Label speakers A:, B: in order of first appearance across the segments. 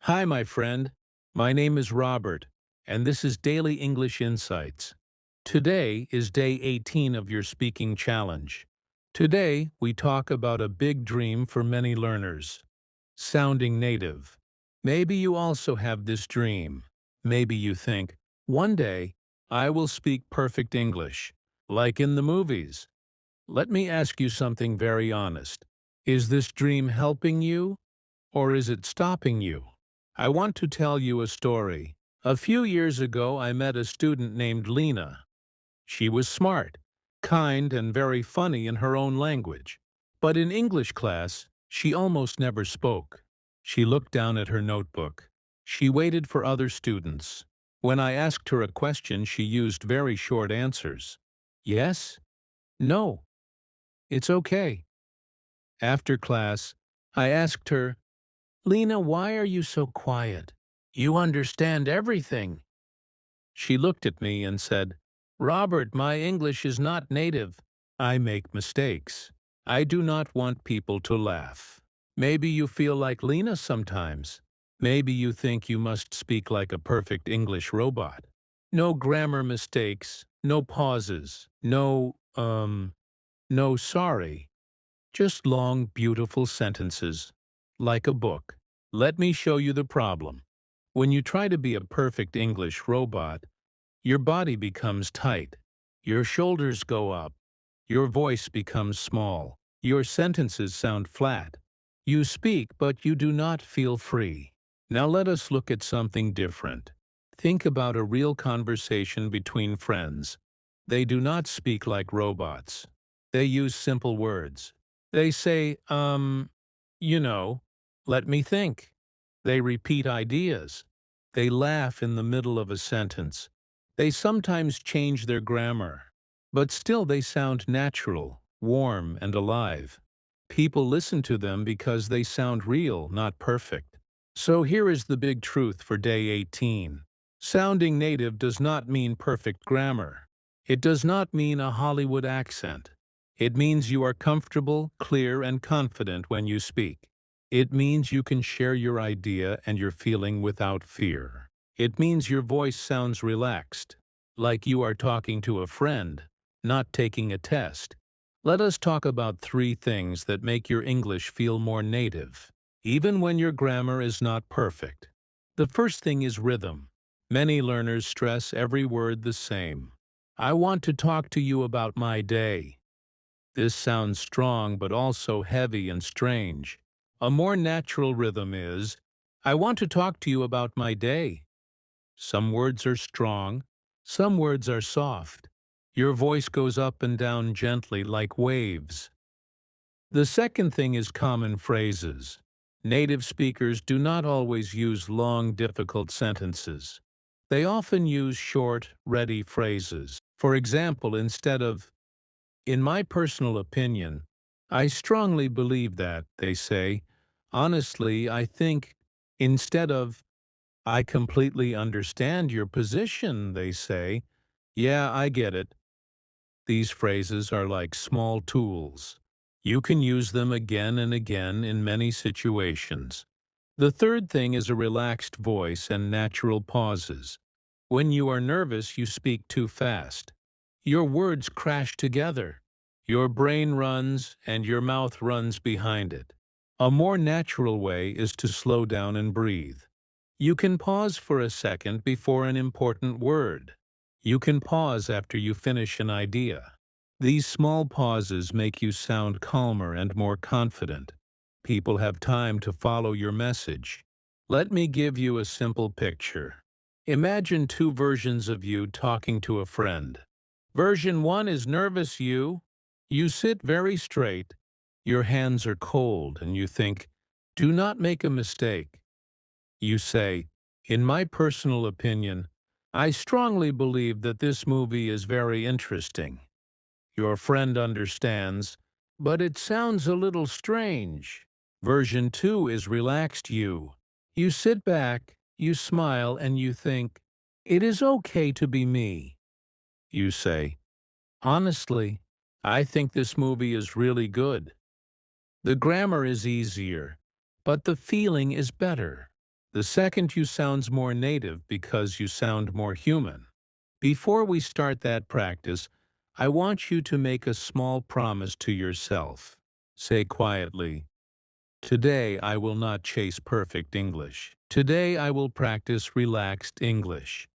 A: Hi, my friend. My name is Robert, and this is Daily English Insights. Today is day 18 of your speaking challenge. Today, we talk about a big dream for many learners: sounding native. Maybe you also have this dream. Maybe you think, one day, I will speak perfect English, like in the movies. Let me ask you something very honest. Is this dream helping you, or is it stopping you? I want to tell you a story. A few years ago, I met a student named Lina. She was smart, kind, and very funny in her own language. But in English class, she almost never spoke. She looked down at her notebook. She waited for other students. When I asked her a question, she used very short answers. Yes, no, it's okay. After class, I asked her, Lina, why are you so quiet? You understand everything. She looked at me and said, Robert, my English is not native. I make mistakes. I do not want people to laugh. Maybe you feel like Lina sometimes. Maybe you think you must speak like a perfect English robot. No grammar mistakes, no pauses, no sorry. Just long, beautiful sentences, like a book. Let me show you the problem. When you try to be a perfect English robot, your body becomes tight. Your shoulders go up. Your voice becomes small. Your sentences sound flat. You speak, but you do not feel free. Now let us look at something different. Think about a real conversation between friends. They do not speak like robots. They use simple words. They say, you know, let me think. They repeat ideas. They laugh in the middle of a sentence. They sometimes change their grammar, but still they sound natural, warm, and alive. People listen to them because they sound real, not perfect. So here is the big truth for day 18. Sounding native does not mean perfect grammar. It does not mean a Hollywood accent. It means you are comfortable, clear, and confident when you speak. It means you can share your idea and your feeling without fear. It means your voice sounds relaxed, like you are talking to a friend, not taking a test. Let us talk about 3 things that make your English feel more native, even when your grammar is not perfect. The first thing is rhythm. Many learners stress every word the same. I want to talk to you about my day. This sounds strong but also heavy and strange. A more natural rhythm is, I want to talk to you about my day. Some words are strong, some words are soft. Your voice goes up and down gently like waves. The second thing is common phrases. Native speakers do not always use long, difficult sentences. They often use short, ready phrases. For example, instead of, in my personal opinion, I strongly believe that, they say, honestly, I think, instead of, I completely understand your position, they say, yeah, I get it. These phrases are like small tools. You can use them again and again in many situations. The third thing is a relaxed voice and natural pauses. When you are nervous, you speak too fast. Your words crash together. Your brain runs and your mouth runs behind it. A more natural way is to slow down and breathe. You can pause for a second before an important word. You can pause after you finish an idea. These small pauses make you sound calmer and more confident. People have time to follow your message. Let me give you a simple picture. Imagine 2 versions of you talking to a friend. Version 1 is nervous you. You sit very straight. Your hands are cold and you think, do not make a mistake. You say, in my personal opinion, I strongly believe that this movie is very interesting. Your friend understands, but it sounds a little strange. Version 2 is relaxed you. You sit back, you smile, and you think, it is okay to be me. You say, honestly, I think this movie is really good. The grammar is easier, but the feeling is better. The second you sounds more native because you sound more human. Before we start that practice, I want you to make a small promise to yourself. Say quietly, "Today I will not chase perfect English. Today I will practice relaxed English."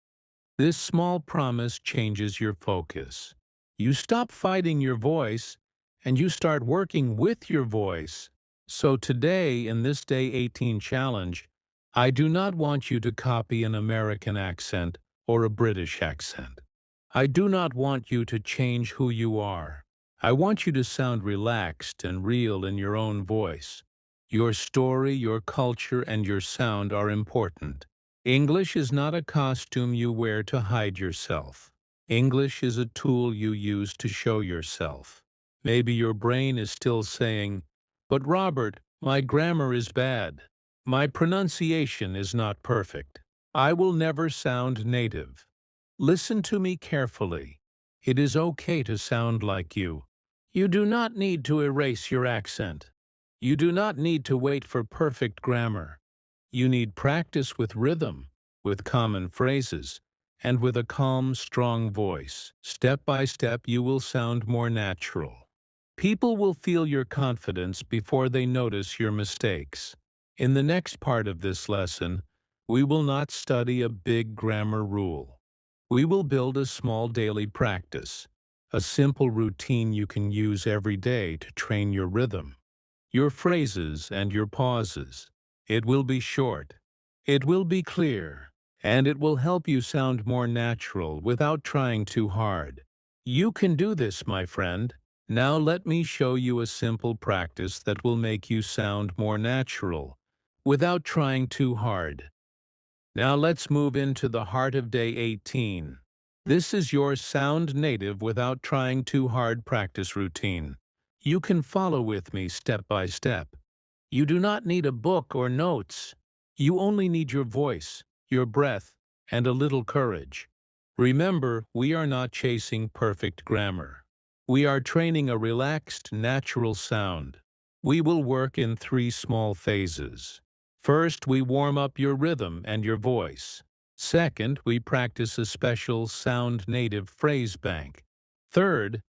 A: This small promise changes your focus. You stop fighting your voice and you start working with your voice. So today, in this Day 18 challenge, I do not want you to copy an American accent or a British accent. I do not want you to change who you are. I want you to sound relaxed and real in your own voice. Your story, your culture, and your sound are important. English is not a costume you wear to hide yourself. English is a tool you use to show yourself. Maybe your brain is still saying, "But Robert, my grammar is bad. My pronunciation is not perfect. I will never sound native." Listen to me carefully. It is okay to sound like you. You do not need to erase your accent. You do not need to wait for perfect grammar. You need practice with rhythm, with common phrases, and with a calm, strong voice. Step by step, you will sound more natural. People will feel your confidence before they notice your mistakes. In the next part of this lesson, we will not study a big grammar rule. We will build a small daily practice, a simple routine you can use every day to train your rhythm, your phrases, and your pauses. It will be short, it will be clear, and it will help you sound more natural without trying too hard. You can do this, my friend. Now let me show you a simple practice that will make you sound more natural without trying too hard. Now let's move into the heart of Day 18. This is your Sound Native Without Trying Too Hard practice routine. You can follow with me step by step. You do not need a book or notes. You only need your voice, your breath, and a little courage. Remember, we are not chasing perfect grammar. We are training a relaxed, natural sound. We will work in 3 small phases. First, we warm up your rhythm and your voice. Second, we practice a special sound native phrase bank. Third,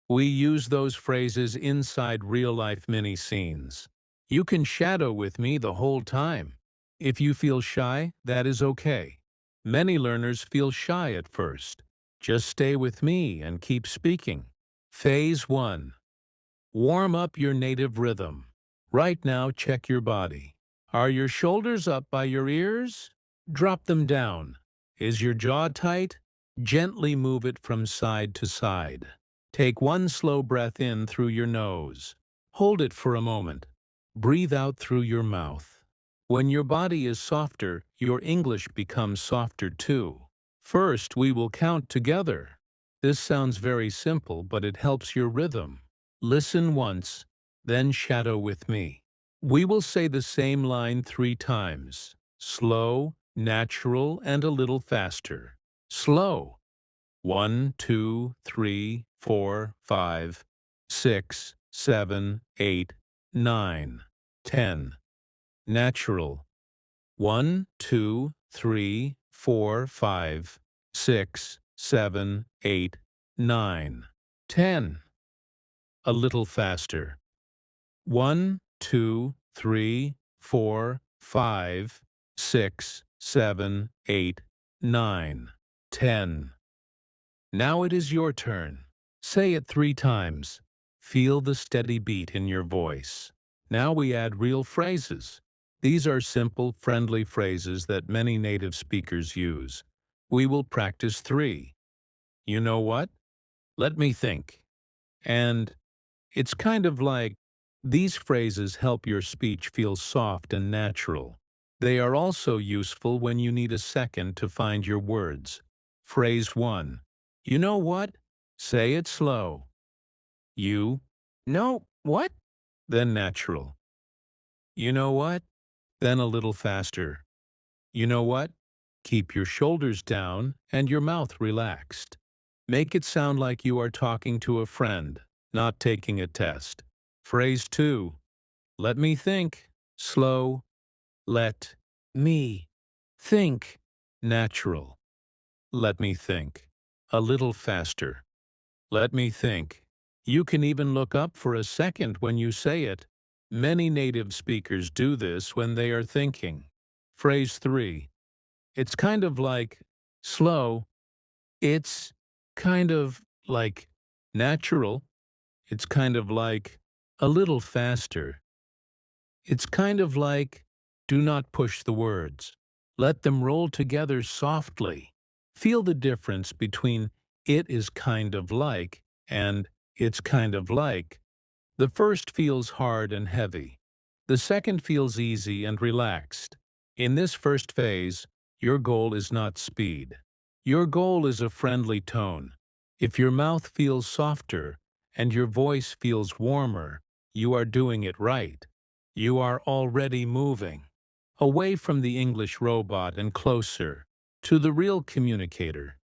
A: we use those phrases inside real-life mini-scenes. You can shadow with me the whole time. If you feel shy, that is okay. Many learners feel shy at first. Just stay with me and keep speaking. Phase 1. Warm up your native rhythm. Right now, check your body. Are your shoulders up by your ears? Drop them down. Is your jaw tight? Gently move it from side to side. Take one slow breath in through your nose. Hold it for a moment. Breathe out through your mouth. When your body is softer, your English becomes softer too. First, we will count together. This sounds very simple, but it helps your rhythm. Listen once, then shadow with me. We will say the same line 3 times. Slow, natural, and a little faster. Slow. 1, 2, 3, 4, 5, 6, 7, 8, 9, 10. Natural. 1, 2, 3, 4, 5, 6, 7, 8, 9, 10. A little faster. 1, 2, 3, 4, 5, 6, 7, 8, 9, 10. Now it is your turn. Say it 3 times. Feel the steady beat in your voice. Now we add real phrases. These are simple, friendly phrases that many native speakers use. We will practice 3. You know what? Let me think. And it's kind of like these phrases help your speech feel soft and natural. They are also useful when you need a second to find your words. Phrase 1. You know what? Say it slow. You. No, what? Then natural. You know what? Then a little faster. You know what? Keep your shoulders down and your mouth relaxed. Make it sound like you are talking to a friend, not taking a test. Phrase 2. Let me think. Slow. Let me Think. Natural. Let me think. A little faster. Let me think. You can even look up for a second when you say it. Many native speakers do this when they are thinking. Phrase 3. It's kind of like slow. It's kind of like natural. It's kind of like a little faster. It's kind of like do not push the words. Let them roll together softly. Feel the difference between it is kind of like and it's kind of like. The first feels hard and heavy. The second feels easy and relaxed. In this first phase, your goal is not speed. Your goal is a friendly tone. If your mouth feels softer and your voice feels warmer, you are doing it right. You are already moving away from the English robot and closer to the real communicator.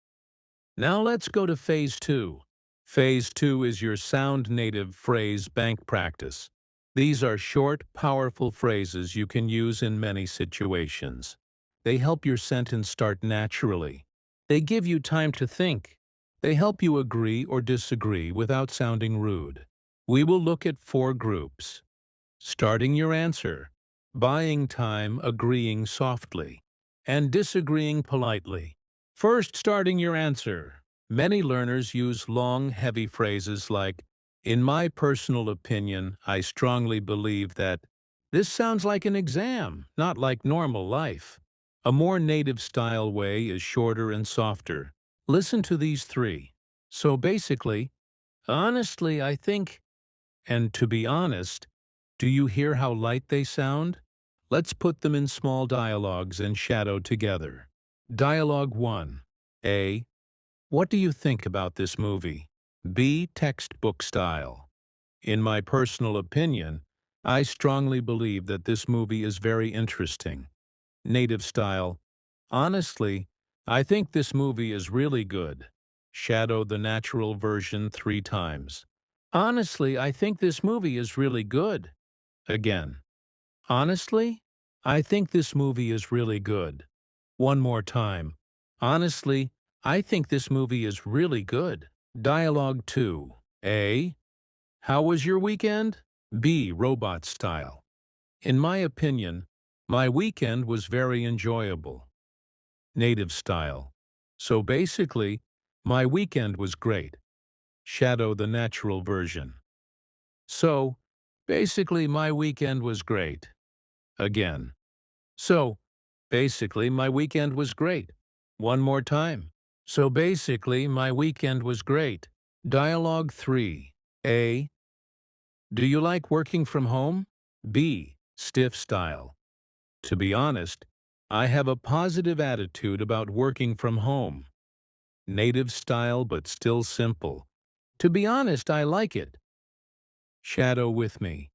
A: Now let's go to Phase 2. Phase 2 is your sound native phrase bank practice. These are short, powerful phrases you can use in many situations. They help your sentence start naturally. They give you time to think. They help you agree or disagree without sounding rude. We will look at 4 groups. Starting your answer, buying time agreeing softly, and disagreeing politely. First, starting your answer. Many learners use long, heavy phrases like, in my personal opinion, I strongly believe that. This sounds like an exam, not like normal life. A more native style way is shorter and softer. Listen to these 3. So basically, honestly, I think, and to be honest, do you hear how light they sound? Let's put them in small dialogues and shadow together. Dialogue 1. A. What do you think about this movie? B. Textbook style. In my personal opinion, I strongly believe that this movie is very interesting. Native style. Honestly, I think this movie is really good. Shadow the natural version 3 times. Honestly, I think this movie is really good. Again. Honestly, I think this movie is really good. One more time. Honestly, I think this movie is really good. Dialogue 2. A. How was your weekend? B. Robot style. In my opinion, my weekend was very enjoyable. Native style. So basically, my weekend was great. Shadow the natural version. So, basically, my weekend was great. Again. So, basically, my weekend was great. One more time. So basically, my weekend was great. Dialogue 3. A. Do you like working from home? B. Stiff style. To be honest, I have a positive attitude about working from home. Native style but still simple. To be honest, I like it. Shadow with me.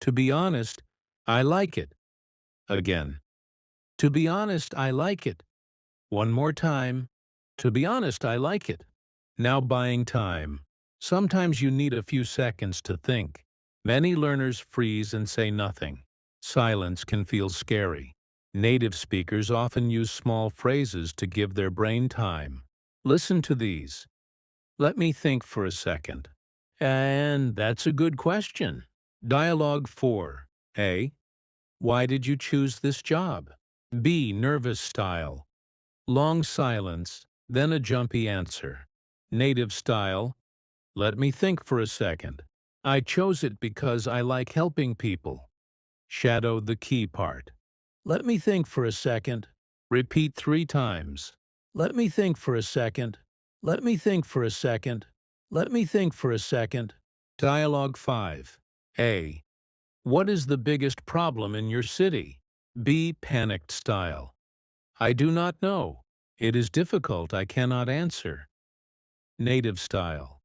A: To be honest, I like it. Again. To be honest, I like it. One more time. To be honest, I like it. Now buying time. Sometimes you need a few seconds to think. Many learners freeze and say nothing. Silence can feel scary. Native speakers often use small phrases to give their brain time. Listen to these. Let me think for a second. And that's a good question. Dialogue 4. A. Why did you choose this job? B. Nervous style. Long silence, then a jumpy answer. Native style. Let me think for a second. I chose it because I like helping people. Shadow the key part. Let me think for a second. Repeat 3 times. Let me think for a second. Let me think for a second. Let me think for a second. Dialogue 5. A. What is the biggest problem in your city? B. Panicked style. I do not know. It is difficult, I cannot answer. Native style.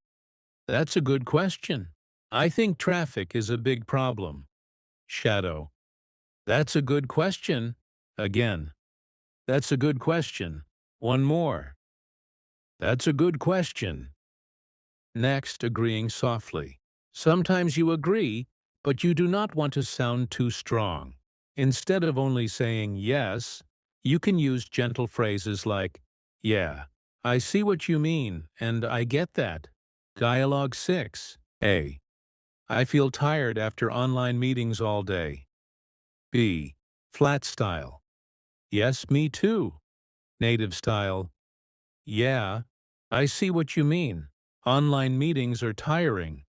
A: That's a good question. I think traffic is a big problem. Shadow. That's a good question. Again. That's a good question. One more. That's a good question. Next, agreeing softly. Sometimes you agree, but you do not want to sound too strong. Instead of only saying yes, You can use gentle phrases like, yeah, I see what you mean, and I get that. Dialogue 6. A. I feel tired after online meetings all day. B. Flat style. Yes, me too. Native style. Yeah, I see what you mean. Online meetings are tiring.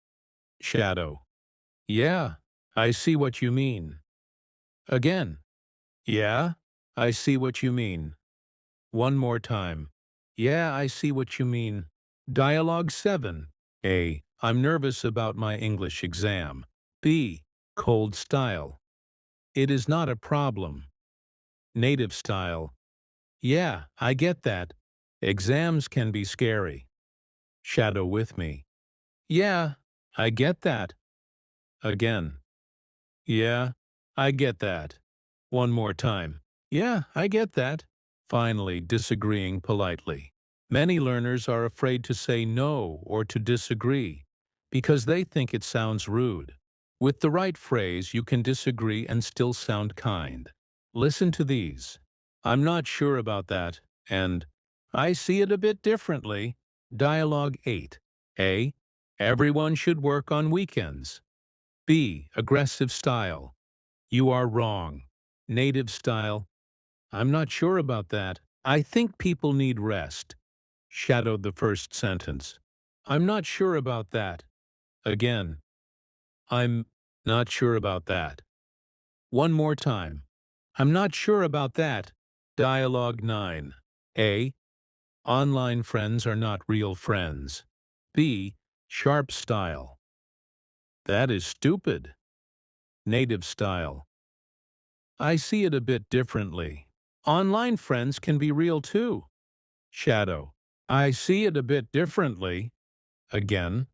A: Shadow. Yeah, I see what you mean. Again. Yeah, I see what you mean. One more time. Yeah, I see what you mean. Dialogue 7. A. I'm nervous about my English exam. B. Cold style. It is not a problem. Native style. Yeah, I get that. Exams can be scary. Shadow with me. Yeah, I get that. Again. Yeah, I get that. One more time. Yeah, I get that. Finally, disagreeing politely. Many learners are afraid to say no or to disagree because they think it sounds rude. With the right phrase, you can disagree and still sound kind. Listen to these. I'm not sure about that, and I see it a bit differently. Dialogue 8. A. Everyone should work on weekends. B. Aggressive style. You are wrong. Native style. I'm not sure about that. I think people need rest. Shadowed the first sentence. I'm not sure about that. Again. I'm not sure about that. One more time. I'm not sure about that. Dialogue 9. A. Online friends are not real friends. B. Sharp style. That is stupid. Native style. I see it a bit differently. Online friends can be real too. Shadow. I see it a bit differently. Again.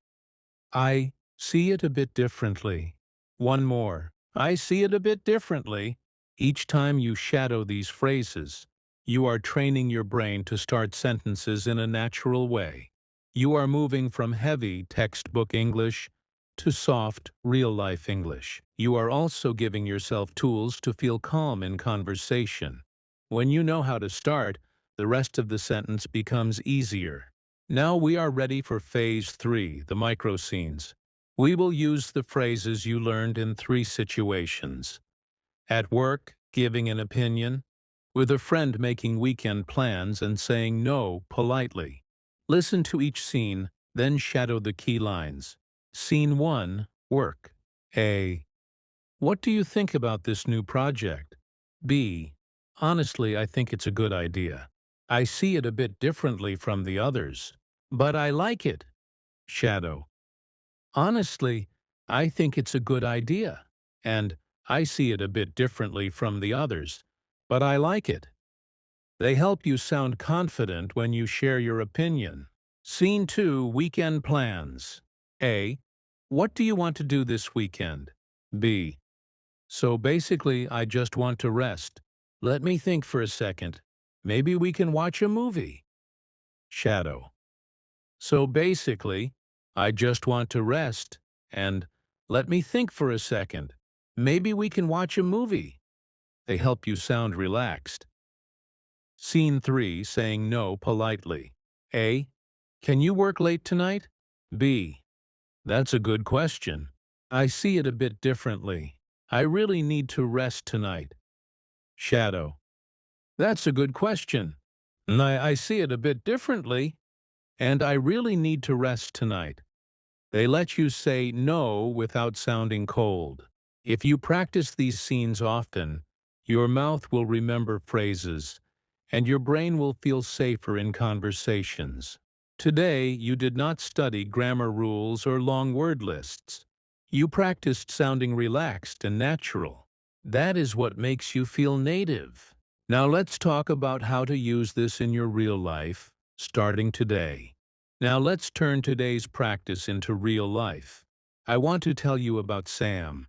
A: I see it a bit differently. One more. I see it a bit differently. Each time you shadow these phrases, you are training your brain to start sentences in a natural way. You are moving from heavy textbook English to soft, real-life English. You are also giving yourself tools to feel calm in conversation. When you know how to start, the rest of the sentence becomes easier. Now we are ready for Phase 3, the micro scenes. We will use the phrases you learned in 3 situations. At work, giving an opinion. With a friend making weekend plans and saying no politely. Listen to each scene, then shadow the key lines. Scene 1, work. A. What do you think about this new project? B. Honestly, I think it's a good idea. I see it a bit differently from the others, but I like it. Shadow. Honestly, I think it's a good idea, and I see it a bit differently from the others, but I like it. They help you sound confident when you share your opinion. Scene 2, weekend plans. A. What do you want to do this weekend? B. So basically, I just want to rest. Let me think for a second. Maybe we can watch a movie. Shadow. So basically, I just want to rest, and let me think for a second. Maybe we can watch a movie. They help you sound relaxed. Scene 3, saying no politely. A. Can you work late tonight? B. That's a good question. I see it a bit differently. I really need to rest tonight. Shadow. That's a good question. I see it a bit differently, and I really need to rest tonight. They let you say no without sounding cold. If you practice these scenes often, your mouth will remember phrases, and your brain will feel safer in conversations. Today, you did not study grammar rules or long word lists. You practiced sounding relaxed and natural. That is what makes you feel native. Now let's talk about how to use this in your real life, starting today. Now let's turn today's practice into real life. I want to tell you about Sam.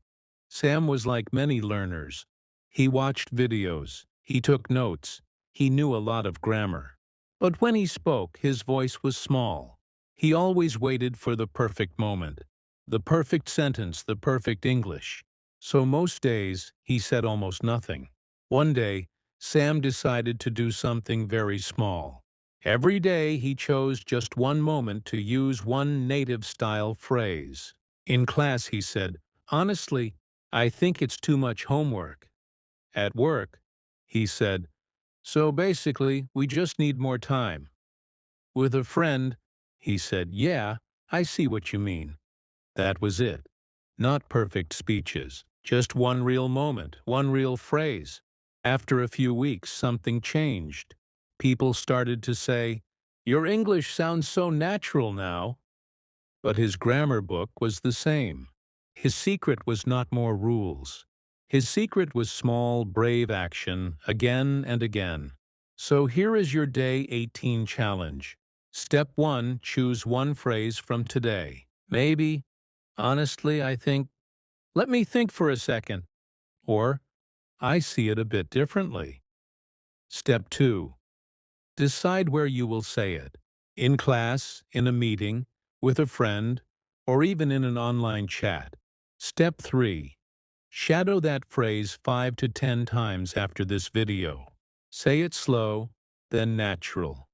A: Sam was like many learners. He watched videos, he took notes, he knew a lot of grammar. But when he spoke, his voice was small. He always waited for the perfect moment, the perfect sentence, the perfect English. So most days, he said almost nothing. One day, Sam decided to do something very small. Every day he chose just one moment to use one native-style phrase. In class he said, "Honestly, I think it's too much homework." At work, he said, "So basically, we just need more time." With a friend, he said, "Yeah, I see what you mean." That was it. Not perfect speeches, just one real moment, one real phrase. After a few weeks, something changed. People started to say, "Your English sounds so natural now." But his grammar book was the same. His secret was not more rules. His secret was small, brave action, again and again. So here is your Day 18 challenge. Step 1, choose one phrase from today. Maybe, "Honestly, I think," "Let me think for a second," or "I see it a bit differently." Step 2, decide where you will say it. In class, in a meeting, with a friend, or even in an online chat. Step 3. Shadow that phrase 5 to 10 times after this video. Say it slow, then natural,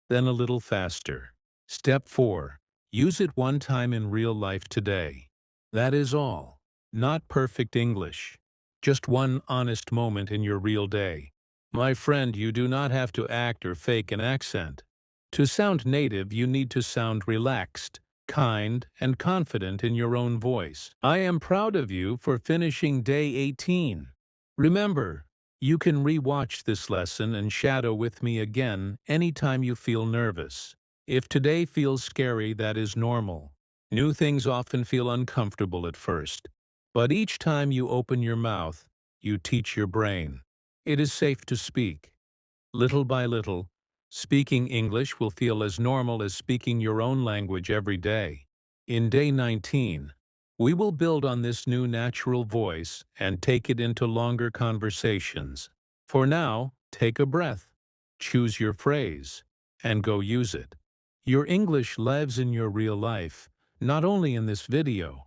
A: then a little faster. Step 4. Use it one time in real life today. That is all. Not perfect English. Just one honest moment in your real day. My friend, you do not have to act or fake an accent. To sound native, you need to sound relaxed, kind, and confident in your own voice. I am proud of you for finishing Day 18. Remember, you can re-watch this lesson and shadow with me again anytime you feel nervous. If today feels scary, that is normal. New things often feel uncomfortable at first. But each time you open your mouth, you teach your brain. It is safe to speak. Little by little, speaking English will feel as normal as speaking your own language every day. In Day 19, we will build on this new natural voice and take it into longer conversations. For now, take a breath, choose your phrase, and go use it. Your English lives in your real life, not only in this video.